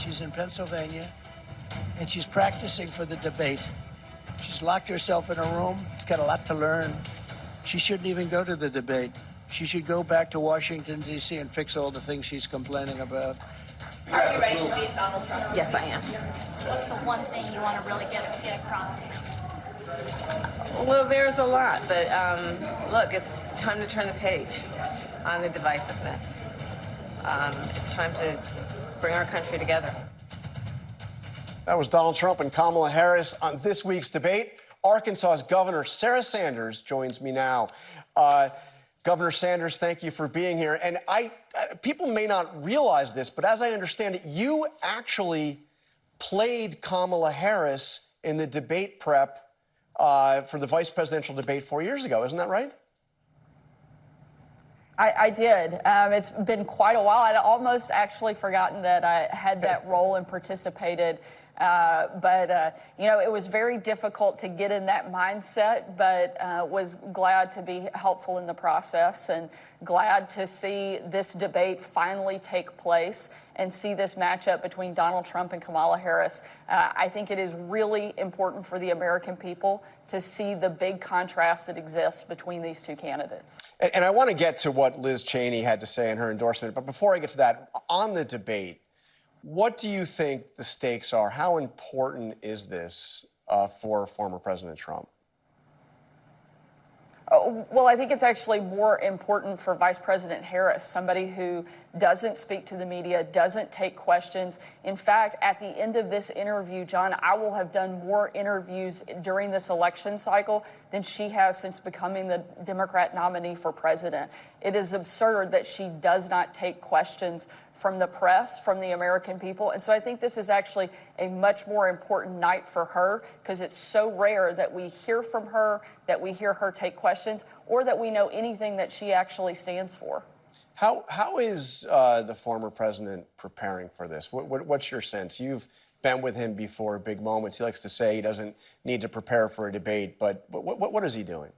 She's in Pennsylvania, and she's practicing for the debate. She's locked herself in a room. She's got a lot to learn. She shouldn't even go to the debate. She should go back to Washington, D.C. and fix all the things she's complaining about. Are you ready to face Donald Trump? Yes, I am. What's the one thing you want to really get across to him? Well, there's a lot, but look, it's time to turn the page on the divisiveness. It's time to bring our country together. That was Donald Trump and Kamala Harris on this week's debate. Arkansas's Governor Sarah Sanders joins me now. Governor Sanders, thank you for being here. And people may not realize this, but as I understand it, you actually played Kamala Harris in the debate prep for the vice presidential debate 4 years ago. Isn't that right? I did. It's been quite a while. I'd almost actually forgotten that I had that role and participated. You know, it was very difficult to get in that mindset, but was glad to be helpful in the process and glad to see this debate finally take place and see this matchup between Donald Trump and Kamala Harris. I think it is really important for the American people to see the big contrast that exists between these two candidates. And I want to get to what Liz Cheney had to say in her endorsement. But before I get to that, on the debate, what do you think the stakes are? How important is this for former President Trump? Well, I think it's actually more important for Vice President Harris, somebody who doesn't speak to the media, doesn't take questions. In fact, at the end of this interview, John, I will have done more interviews during this election cycle than she has since becoming the Democrat nominee for president. It is absurd that she does not take questions from the press, from the American people. And so I think this is actually a much more important night for her because it's so rare that we hear from her, that we hear her take questions, or that we know anything that she actually stands for. How is the former president preparing for this? What's your sense? You've been with him before big moments. He likes to say he doesn't need to prepare for a debate, but what is he doing?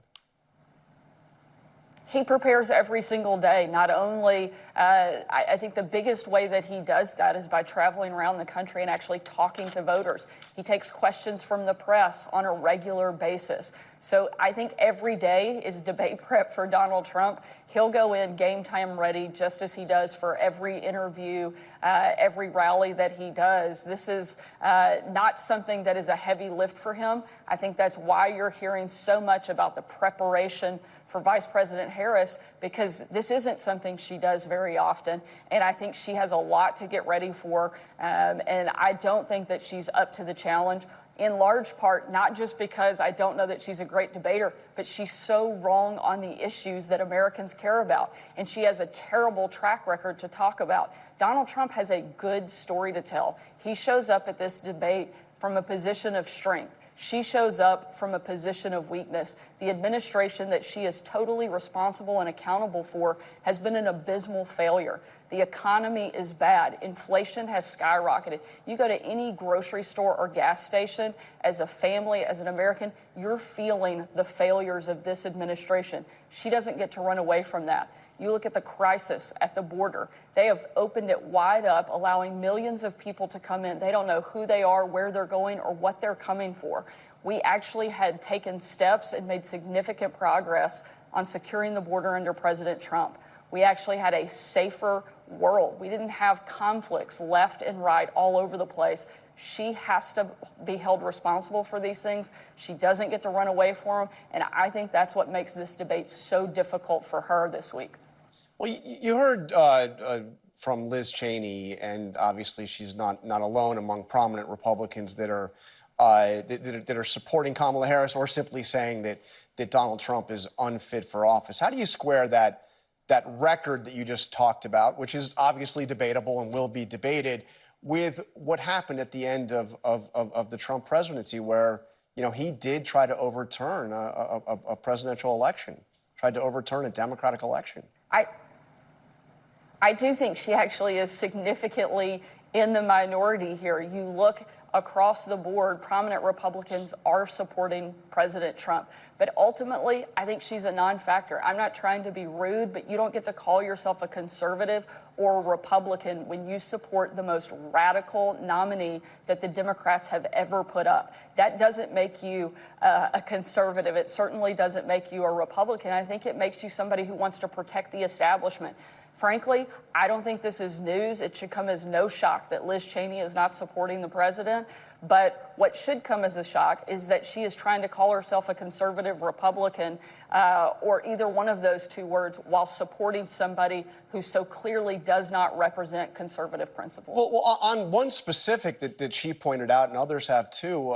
He prepares every single day. Not only, I think the biggest way that he does that is by traveling around the country and actually talking to voters. He takes questions from the press on a regular basis. So I think every day is debate prep for Donald Trump. He'll go in game time ready, just as he does for every interview, every rally that he does. This is not something that is a heavy lift for him. I think that's why you're hearing so much about the preparation for Vice President Harris, because this isn't something she does very often. And I think she has a lot to get ready for. And I don't think that she's up to the challenge, in large part, not just because I don't know that she's a great debater, but she's so wrong on the issues that Americans care about. And she has a terrible track record to talk about. Donald Trump has a good story to tell. He shows up at this debate from a position of strength. She shows up from a position of weakness. The administration that she is totally responsible and accountable for has been an abysmal failure. The economy is bad. Inflation has skyrocketed. You go to any grocery store or gas station as a family, as an American, you're feeling the failures of this administration. She doesn't get to run away from that. You look at the crisis at the border. They have opened it wide up, allowing millions of people to come in. They don't know who they are, where they're going, or what they're coming for. We actually had taken steps and made significant progress on securing the border under President Trump. We actually had a safer world. We didn't have conflicts left and right all over the place. She has to be held responsible for these things. She doesn't get to run away from them. And I think that's what makes this debate so difficult for her this week. Well, you heard from Liz Cheney, and obviously she's not alone among prominent Republicans that are supporting Kamala Harris or simply saying that Donald Trump is unfit for office. How do you square that record that you just talked about, which is obviously debatable and will be debated, with what happened at the end of the Trump presidency, where he did try to overturn a presidential election, tried to overturn a Democratic election? I do think she actually is significantly in the minority here. You look across the board, prominent Republicans are supporting President Trump. But ultimately, I think she's a non-factor. I'm not trying to be rude, but you don't get to call yourself a conservative or a Republican when you support the most radical nominee that the Democrats have ever put up. That doesn't make you a conservative. It certainly doesn't make you a Republican. I think it makes you somebody who wants to protect the establishment. Frankly, I don't think this is news. It should come as no shock that Liz Cheney is not supporting the president. But what should come as a shock is that she is trying to call herself a conservative Republican or either one of those two words while supporting somebody who so clearly does not represent conservative principles. Well, on one specific that she pointed out, and others have too,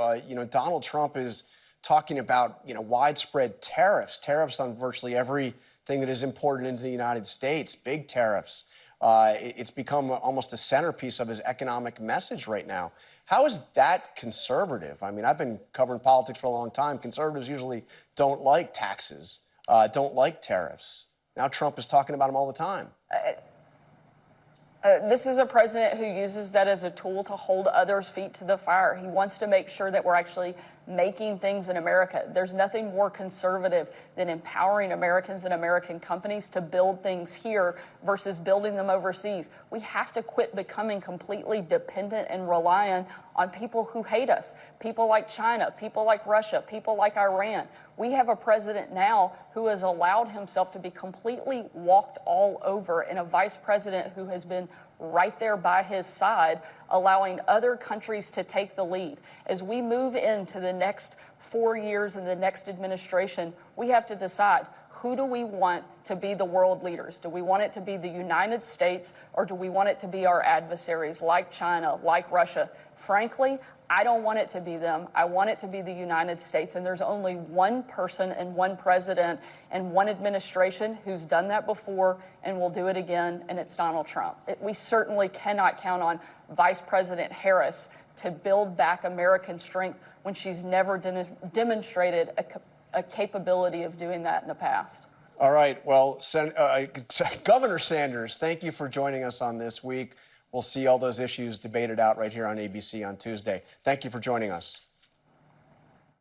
Donald Trump is talking about, widespread tariffs on virtually everything that is imported into the United States, big tariffs. It's become almost a centerpiece of his economic message right now. How is that conservative? I mean, I've been covering politics for a long time. Conservatives usually don't like taxes, don't like tariffs. Now Trump is talking about them all the time. This is a president who uses that as a tool to hold others' feet to the fire. He wants to make sure that we're actually making things in America. There's nothing more conservative than empowering Americans and American companies to build things here versus building them overseas. We have to quit becoming completely dependent and reliant on people who hate us, people like China, people like Russia, people like Iran. We have a president now who has allowed himself to be completely walked all over, and a vice president who has been right there by his side, allowing other countries to take the lead. As we move into the next 4 years in the next administration, we have to decide, who do we want to be the world leaders? Do we want it to be the United States, or do we want it to be our adversaries like China, like Russia? Frankly, I don't want it to be them. I want it to be the United States. And there's only one person and one president and one administration who's done that before and will do it again, and it's Donald Trump. We certainly cannot count on Vice President Harris to build back American strength when she's never demonstrated a capability of doing that in the past. All right. Well, Governor Sanders, thank you for joining us on This Week. We'll see all those issues debated out right here on ABC on Tuesday. Thank you for joining us.